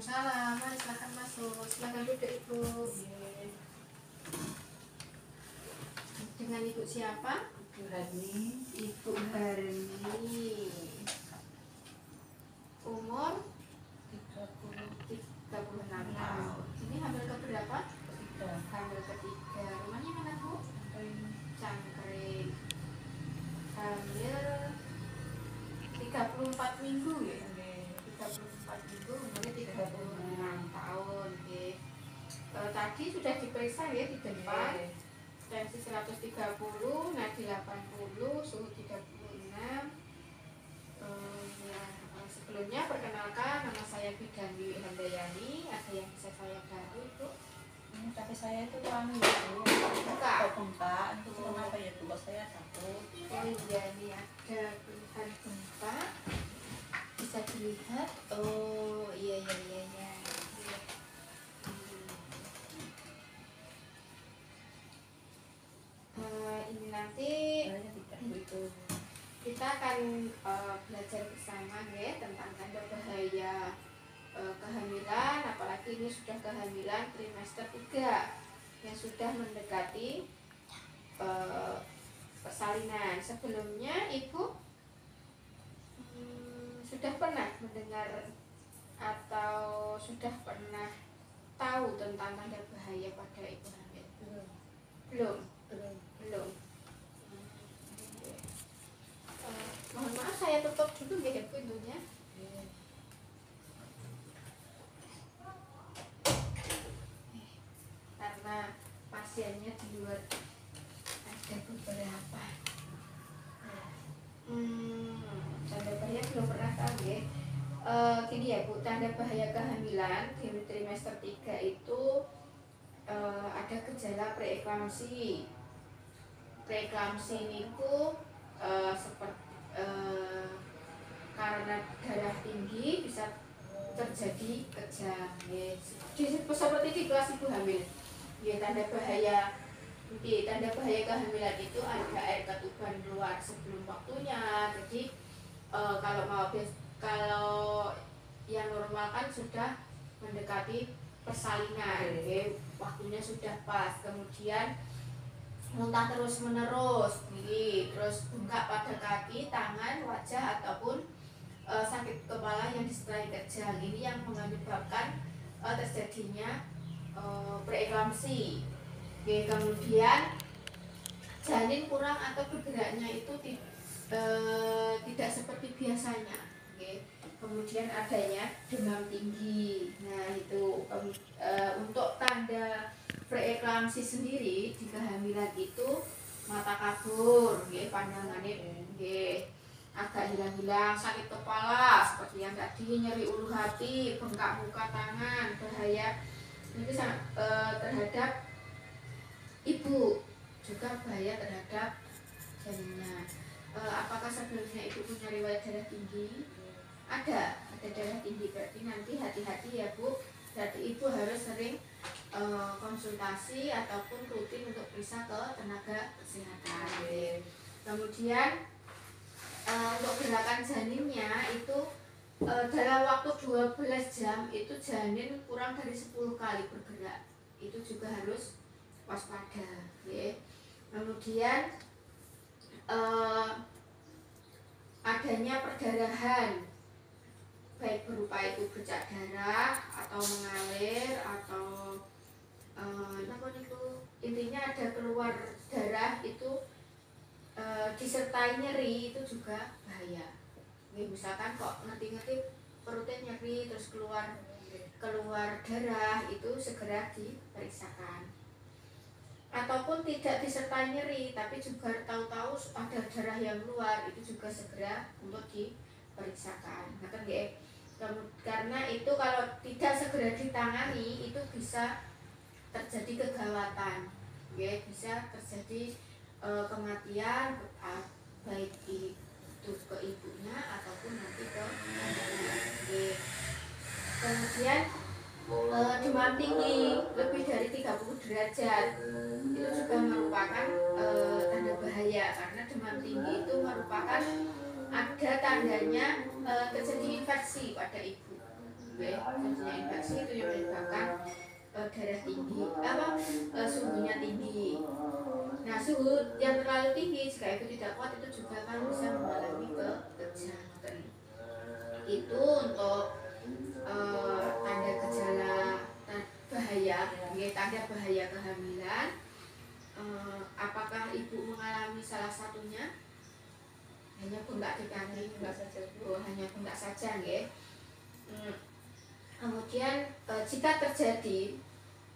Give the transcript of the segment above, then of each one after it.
Waalaikumsalam. Mari silakan masuk. Silakan duduk Ibu. Dengan Ibu siapa? Ibu Harni. Ibu Harni. Umur 36 tahun. Ini hamil keberapa? Hamil ketiga. Rumahnya mana Bu? Cangkring. Hamil 34 minggu ya? 34 minggu, umurnya 36 tahun. Tadi sudah diperiksa ya di depan. Tensi 130, nadi 80, suhu 36. Sebelumnya perkenalkan, nama saya Bidani Handayani. Ada yang bisa saya bantu Ibu? Tapi saya itu anu ya Bu, gempa itu kenapa ya Bu? Kok saya takut. Oh iya, ini ada keluhan gempa. Bisa dilihat. Oh iya. Ini nanti kita akan belajar bersama ya tentang tanda bahaya kehamilan, apalagi ini sudah kehamilan trimester 3 yang sudah mendekati persalinan. Sebelumnya Ibu sudah pernah mendengar atau sudah pernah tahu tentang tanda bahaya pada ibu hamil? Belum. Mohon maaf saya tutup dulu ya pintunya. Karena pasiennya di luar ada beberapa. Tanda bahaya belum pernah tahu ya. Gini ya Bu, tanda bahaya kehamilan di trimester 3 itu ada gejala preeklamsi. Preeklamsi itu seperti karena darah tinggi bisa terjadi kejang ya. Seperti di kelas ibu hamil ya, tanda bahaya kehamilan itu ada air ketuban keluar sebelum waktunya. Jadi kalau yang normal kan sudah mendekati persalinan ya, waktunya sudah pas, kemudian muntah terus menerus, terus bengkak pada kaki, tangan, wajah ataupun sakit kepala yang disertai kejang. Ini yang menyebabkan terjadinya preeklamsi. Kemudian janin kurang atau bergeraknya itu tidak seperti biasanya. Kemudian adanya demam tinggi. Nah itu untuk tanda preeklamsi sendiri di kehamilan itu mata kabur, pandangannya agak hilang-hilang, sakit kepala seperti yang tadi, nyeri ulu hati, bengkak muka, tangan, bahaya itu terhadap ibu, juga bahaya terhadap janinnya. Apakah sebelumnya ibu punya riwayat darah tinggi? Ada darah tinggi, berarti nanti hati-hati ya Bu. Berarti ibu harus sering konsultasi ataupun rutin untuk periksa ke tenaga kesehatan. Kemudian untuk gerakan janinnya itu dalam waktu 12 jam itu janin kurang dari 10 kali bergerak. Itu juga harus waspada ya. Kemudian adanya perdarahan, baik berupa itu bercak darah atau mengalir atau intinya ada keluar darah itu disertai nyeri, itu juga bahaya. Misalkan kok ngerti-ngerti perutnya nyeri terus keluar darah, itu segera diperiksakan. Ataupun tidak disertai nyeri tapi juga tahu-tahu ada darah yang keluar, itu juga segera untuk diperiksakan. Karena itu kalau tidak segera ditangani itu bisa terjadi kegawatan, bisa terjadi kematian baik itu ke ibunya ataupun nanti ke anaknya. Kemudian demam tinggi lebih dari 30 derajat itu juga merupakan tanda bahaya, karena demam tinggi itu merupakan ada tandanya terjadi infeksi pada ibu. ya. Contohnya infeksi itu yang menyebabkan darah tinggi, suhunya tinggi. Nah, suhu yang terlalu tinggi jika ibu tidak kuat itu juga kan bisa mengalami kejahatan. Itu untuk tanda gejala bahaya, tanda bahaya kehamilan. Apakah ibu mengalami salah satunya? Hanya bengkak di kaki, hanya bengkak saja, ya. Kemudian jika terjadi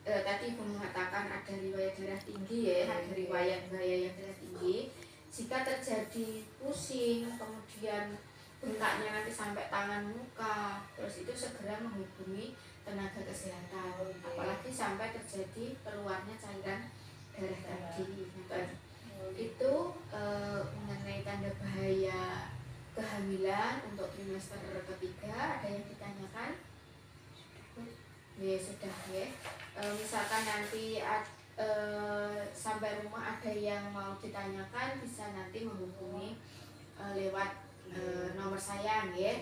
tadi ibu mengatakan ada riwayat darah tinggi, ya, ada riwayat bahaya yang darah tinggi. Jika terjadi pusing, kemudian bengkaknya nanti sampai tangan muka, terus itu segera menghubungi tenaga kesehatan. Apalagi sampai terjadi keluarnya cairan darah tadi. Itu mengenai tanda bahaya kehamilan untuk trimester ketiga. Ada yang ditanyakan? Ya sudah, ya. Misalkan nanti sampai rumah ada yang mau ditanyakan, bisa nanti menghubungi lewat nomor saya, ya.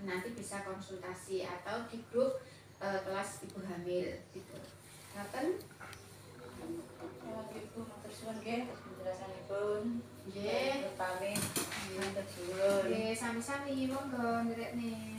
Nanti bisa konsultasi atau di grup kelas ibu hamil gitu. Ngaten? Ibu matur suwun nggih penjelasanipun. Nggih. Pamit. Matur suwun. Nggih, sami-sami monggo ndrekne.